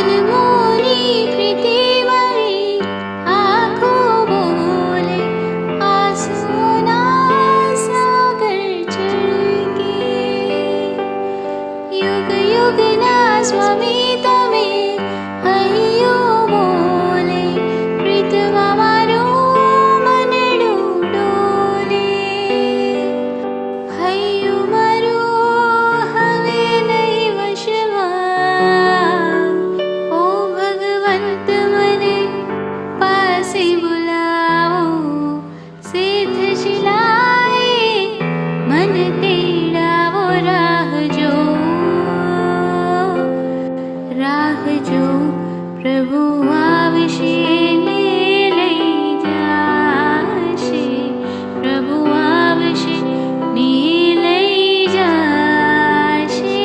अनमोली प्रीति वाली आँखों बोले आंसुओं सागर चढ़ के युग युग ना स्वामी तमे हयो बोले प्रीतमा मारो मनडू डोले हयो मारो हवे नहीं वशमा ओ भगवंत मने पासे बुलावो सिद्ध शिलाए मन तेड़ावो राह जो प्रभु आवशे ने लई जाशे प्रभु आवशे ने लई जाशे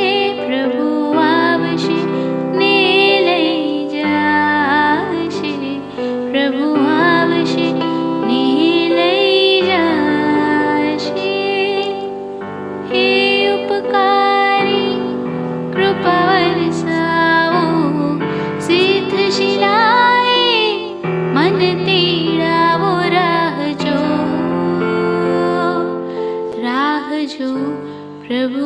प्रभु आवशे ने लई जाशे प्रभु आवशे ने लई जाशे हे उपकारी कृपा वरसावो सिद्ध शिलाए मन तेड़ावो राह जो प्रभु